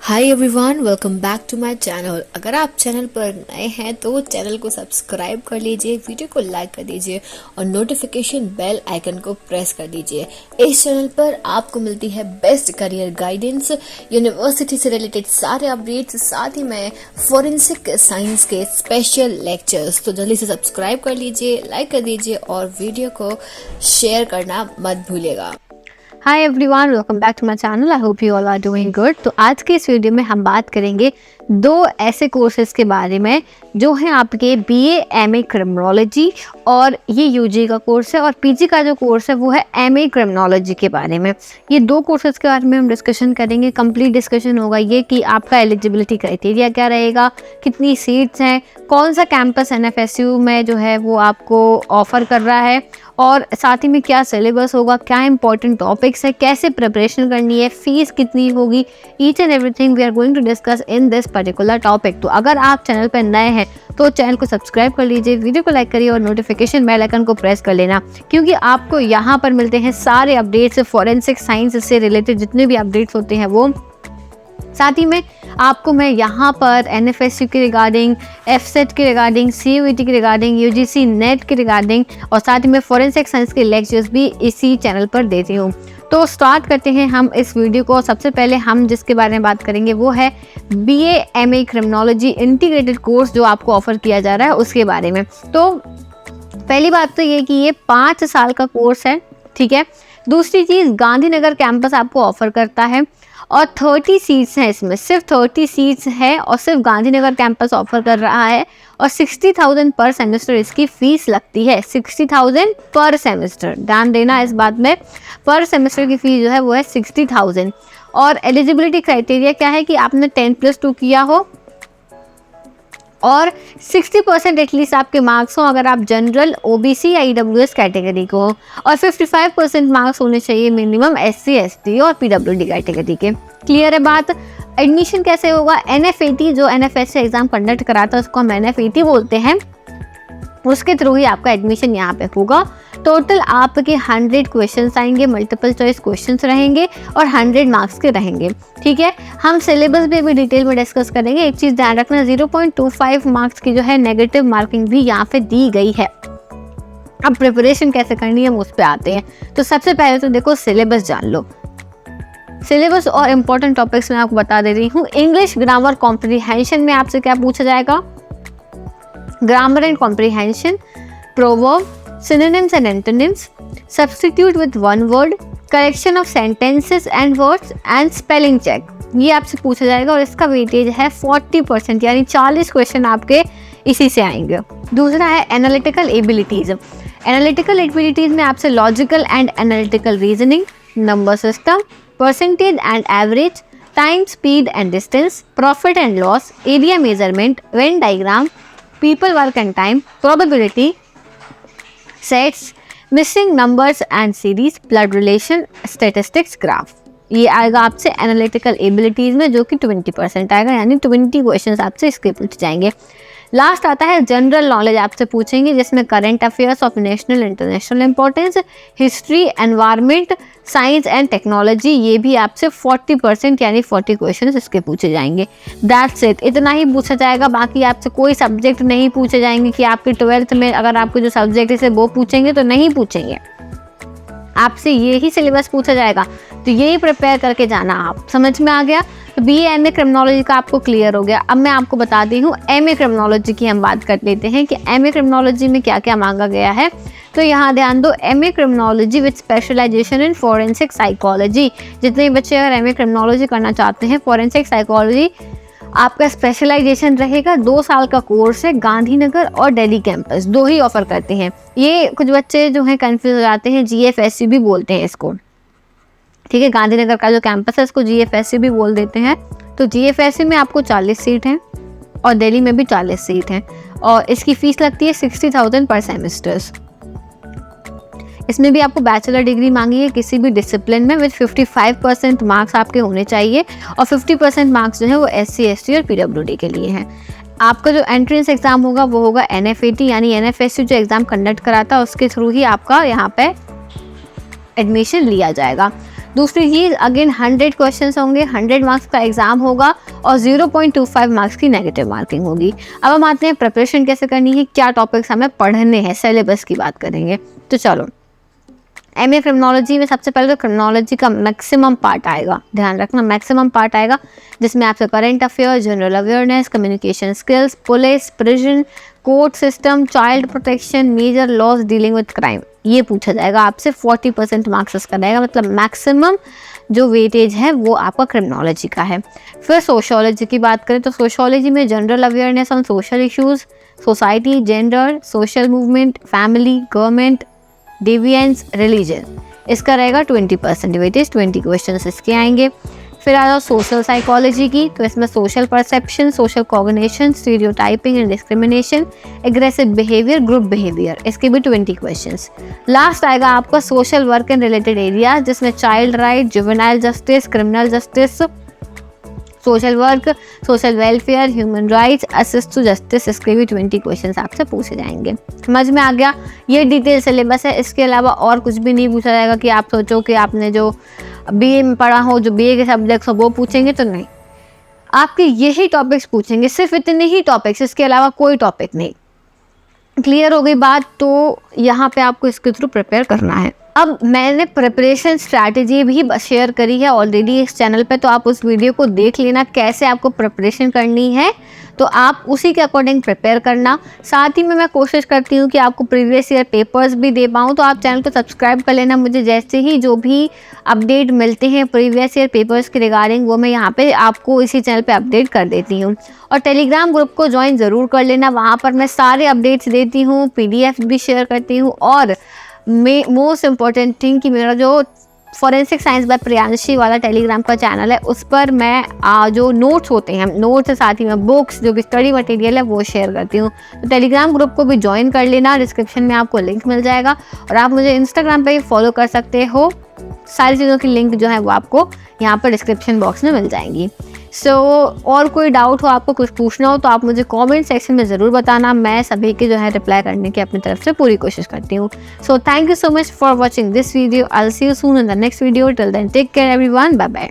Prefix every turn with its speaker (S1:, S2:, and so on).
S1: Hi everyone, welcome back to my channel. अगर आप channel पर नए हैं तो चैनल को सब्सक्राइब कर लीजिए, वीडियो को लाइक कर दीजिए और नोटिफिकेशन बेल आइकन को प्रेस कर दीजिए। इस चैनल पर आपको मिलती है बेस्ट करियर गाइडेंस, यूनिवर्सिटी से रिलेटेड सारे अपडेट्स, साथ ही में फॉरेंसिक साइंस के स्पेशल लेक्चर्स। तो जल्दी से सब्सक्राइब कर लीजिए, लाइक कर दीजिए और वीडियो को शेयर करना मत भूलिएगा।
S2: Hi everyone, welcome back to my channel. I hope you all are doing good. तो आज के इस वीडियो में हम बात करेंगे दो ऐसे कोर्सेज के बारे में जो हैं आपके बीए एमए क्रिमिनोलॉजी, और ये यूजी का कोर्स है, और पीजी का जो कोर्स है वो है एमए क्रिमिनोलॉजी के बारे में। ये दो कोर्सेज के बारे में हम डिस्कशन करेंगे। कंप्लीट डिस्कशन होगा ये कि आपका एलिजिबिलिटी क्राइटेरिया क्या रहेगा, कितनी सीट्स हैं, कौन सा कैंपस एनएफएसयू में जो है वो आपको ऑफर कर रहा है, और साथ ही में क्या सिलेबस होगा, क्या इंपॉर्टेंट टॉपिक्स है, कैसे प्रिपरेशन करनी है, फीस कितनी होगी। Each and everything we are going to discuss in this particular topic. तो अगर आप चैनल पर नए हैं तो चैनल को सब्सक्राइब कर लीजिए, वीडियो को लाइक करिए और नोटिफिकेशन बेल आइकन को प्रेस कर लेना, क्योंकि आपको यहाँ पर मिलते हैं सारे अपडेट्स फॉरेंसिक साइंस से रिलेटेड, जितने भी अपडेट्स होते हैं वो। साथ ही में आपको मैं यहाँ पर एनएफएसयू के रिगार्डिंग, एफसेट के रिगार्डिंग, सीयूईटी के रिगार्डिंग, यूजीसी नेट के रिगार्डिंग और साथ ही में फॉरेंसिक साइंस के लेक्चर्स भी इसी चैनल पर देती हूँ। तो स्टार्ट करते हैं हम इस वीडियो को। सबसे पहले हम जिसके बारे में बात करेंगे वो है BA MA criminology integrated course जो आपको ऑफर किया जा रहा है उसके बारे में। तो पहली बात तो ये कि ये 5 साल का कोर्स है, ठीक है। दूसरी चीज़, गांधीनगर कैंपस आपको ऑफर करता है और 30 सीट्स हैं इसमें, सिर्फ 30 सीट्स है और सिर्फ गांधीनगर कैंपस ऑफर कर रहा है, और 60,000 पर सेमेस्टर इसकी फीस लगती है। 60,000 पर सेमेस्टर, ध्यान देना इस बात में, पर सेमेस्टर की फीस जो है वो है 60,000। और एलिजिबिलिटी क्राइटेरिया क्या है कि आपने 10+2 किया हो और 60% एटलीस्ट आपके मार्क्स हो अगर आप जनरल, ओबीसी या ईडब्ल्यूएस कैटेगरी को हो, और 55% मार्क्स होने चाहिए मिनिमम एससी एसटी और पीडब्ल्यूडी कैटेगरी के। क्लियर है बात। एडमिशन कैसे होगा? एनएफएटी जो एनएफएससी एग्जाम कंडक्ट कराता है उसको हम एनएफएटी बोलते हैं, उसके थ्रू ही आपका एडमिशन यहाँ पे होगा। टोटल आपके 100 क्वेश्चंस आएंगे, मल्टीपल चॉइस क्वेश्चंस रहेंगे और 100 मार्क्स के रहेंगे, ठीक है। हम सिलेबस भी अभी डिटेल में डिस्कस करेंगे। एक चीज़ ध्यान रखना, 0.25 मार्क्स की जो है नेगेटिव मार्किंग भी यहाँ पे दी गई है। अब प्रिपरेशन कैसे करनी है हम उस पर आते हैं। तो सबसे पहले तो देखो सिलेबस जान लो। सिलेबस और इम्पोर्टेंट टॉपिक्स मैं आपको बता दे रही हूँ। इंग्लिश ग्रामर कॉम्प्रीहेंशन में आपसे क्या पूछा जाएगा? Grammar and comprehension, proverb, synonyms and antonyms, substitute with one word, correction of sentences and words and spelling check, ये आपसे पूछा जाएगा और इसका वेटेज है 40%, यानी 40 क्वेश्चन आपके इसी से आएंगे। दूसरा है एनालिटिकल एबिलिटीज। एनालिटिकल एबिलिटीज में आपसे logical and analytical reasoning, number system, percentage and average, time, speed and distance, profit and loss, area measurement, Venn diagram, people work and time, probability, sets, missing numbers and series, blood relation, statistics, graph. ये आएगा आपसे analytical abilities में, जो कि 20% आएगा, यानी 20 questions आपसे इसके पूछ जाएंगे। लास्ट आता है जनरल नॉलेज, आपसे पूछेंगे जिसमें current affairs of national international importance, history, environment, science and technology, ये भी आपसे 40% यानी 40 क्वेश्चंस इसके पूछे जाएंगे। दैट्स इट, इतना ही पूछा जाएगा। बाकी आपसे कोई सब्जेक्ट नहीं पूछे जाएंगे कि आपके 12th में अगर आपके जो सब्जेक्ट है वो पूछेंगे, तो नहीं पूछेंगे, आपसे ये ही सिलेबस पूछा जाएगा। तो यही प्रिपेयर करके जाना। आप समझ में आ गया? तो बीए एमए क्रिमिनोलॉजी का आपको क्लियर हो गया। अब मैं आपको बताती हूँ एमए क्रिमिनोलॉजी की। हम बात कर लेते हैं कि एमए क्रिमिनोलॉजी में क्या क्या मांगा गया है। तो यहाँ ध्यान दो, MA criminology with specialization in forensic psychology. जितने बच्चे अगर एमए क्रिमिनोलॉजी करना चाहते हैं, फॉरेंसिक साइकोलॉजी आपका स्पेशलाइजेशन रहेगा। 2 साल का कोर्स है। गांधीनगर और दिल्ली कैंपस दो ही ऑफर करते हैं। ये कुछ बच्चे जो हैं कंफ्यूज हो जाते हैं, जीएफएससी भी बोलते हैं इसको, ठीक है। गांधीनगर का जो कैंपस है इसको जीएफएससी भी बोल देते हैं। तो जीएफएससी में आपको 40 सीट हैं और दिल्ली में भी 40 सीट हैं, और इसकी फीस लगती है 60,000 पर सेमेस्टर्स। इसमें भी आपको बैचलर डिग्री मांगी है किसी भी डिसिप्लिन में, विद 55% मार्क्स आपके होने चाहिए, और 50% मार्क्स जो है वो एससी एसटी और पीडब्ल्यूडी के लिए हैं। आपका जो एंट्रेंस एग्जाम होगा वो होगा एनएफएटी, यानी एनएफएसयू जो एग्जाम कंडक्ट कराता है उसके थ्रू ही आपका यहाँ पे एडमिशन लिया जाएगा। दूसरी चीज़, अगेन 100 क्वेश्चंस होंगे, 100 मार्क्स का एग्जाम होगा और 0.25 मार्क्स की नेगेटिव मार्किंग होगी। अब हम आते हैं प्रिपरेशन कैसे करनी है, क्या टॉपिक्स हमें पढ़ने हैं, सिलेबस की बात करेंगे। तो चलो, एमए क्रिमिनोलॉजी में सबसे पहले तो क्रिमिनोलॉजी का मैक्सिमम पार्ट आएगा, ध्यान रखना मैक्सिमम पार्ट आएगा, जिसमें आपसे current affair, general awareness, communication skills, police, prison, court system, child protection, major laws dealing with crime, ये पूछा जाएगा आपसे। 40% मार्क्स इसका रहेगा, मतलब मैक्सिमम जो वेटेज है वो आपका क्रिमिनोलॉजी का है। फिर सोशियोलॉजी की बात करें तो सोशियोलॉजी में general awareness on social issues, society, gender, social movement, family, government, deviance, religion, इसका रहेगा 20% वेटेज, 20 क्वेश्चन इसके आएंगे। फिर आ जाओ सोशल साइकोलॉजी की, तो इसमें social perception, social cognition, stereotyping and discrimination, aggressive behaviour, group behaviour, इसके भी 20 क्वेश्चंस। लास्ट आएगा आपका social work and related area, जिसमें child right, juvenile justice, criminal justice, social work, social welfare, human rights, असिस्ट to justice, इसके भी 20 questions आपसे पूछे जाएंगे। समझ में आ गया, ये डिटेल सिलेबस है। इसके अलावा और कुछ भी नहीं पूछा जाएगा कि आप सोचो कि आपने जो बीए में पढ़ा हो, जो बीए के सब्जेक्ट्स हो वो पूछेंगे, तो नहीं, आपके यही टॉपिक्स पूछेंगे, सिर्फ इतने ही टॉपिक्स, इसके अलावा कोई टॉपिक नहीं। क्लियर हो गई बात? तो यहाँ पे आपको इसके थ्रू प्रिपेयर करना है। अब मैंने प्रिपरेशन स्ट्रैटेजी भी शेयर करी है ऑलरेडी इस चैनल पे, तो आप उस वीडियो को देख लेना, कैसे आपको प्रिपरेशन करनी है, तो आप उसी के अकॉर्डिंग प्रिपेयर करना। साथ ही में मैं कोशिश करती हूँ कि आपको प्रीवियस ईयर पेपर्स भी दे पाऊँ, तो आप चैनल को सब्सक्राइब कर लेना। मुझे जैसे ही जो भी अपडेट मिलते हैं प्रीवियस ईयर पेपर्स के रिगार्डिंग, वो मैं यहाँ पे आपको इसी चैनल पे अपडेट कर देती हूँ। और टेलीग्राम ग्रुप को ज्वाइन ज़रूर कर लेना, वहाँ पर मैं सारे अपडेट्स देती हूँ, PDF भी शेयर करती हूँ। और मोस्ट इम्पॉर्टेंट थिंग कि मेरा जो फॉरेंसिक साइंस बाय प्रियांशी वाला टेलीग्राम का चैनल है, उस पर मैं जो नोट्स होते हैं, नोट्स के साथ ही मैं बुक्स, जो भी स्टडी मटेरियल है, वो शेयर करती हूँ। तो टेलीग्राम ग्रुप को भी ज्वाइन कर लेना, डिस्क्रिप्शन में आपको लिंक मिल जाएगा। और आप मुझे इंस्टाग्राम पे भी फॉलो कर सकते हो, सारी चीज़ों की लिंक जो है वो आपको यहाँ पर डिस्क्रिप्शन बॉक्स में मिल जाएंगी। और कोई डाउट हो, आपको कुछ पूछना हो, तो आप मुझे कमेंट सेक्शन में ज़रूर बताना, मैं सभी के जो है रिप्लाई करने की अपनी तरफ से पूरी कोशिश करती हूँ। So thank you so much for watching this video. I will see you soon in the next video. Till then take care everyone, bye bye.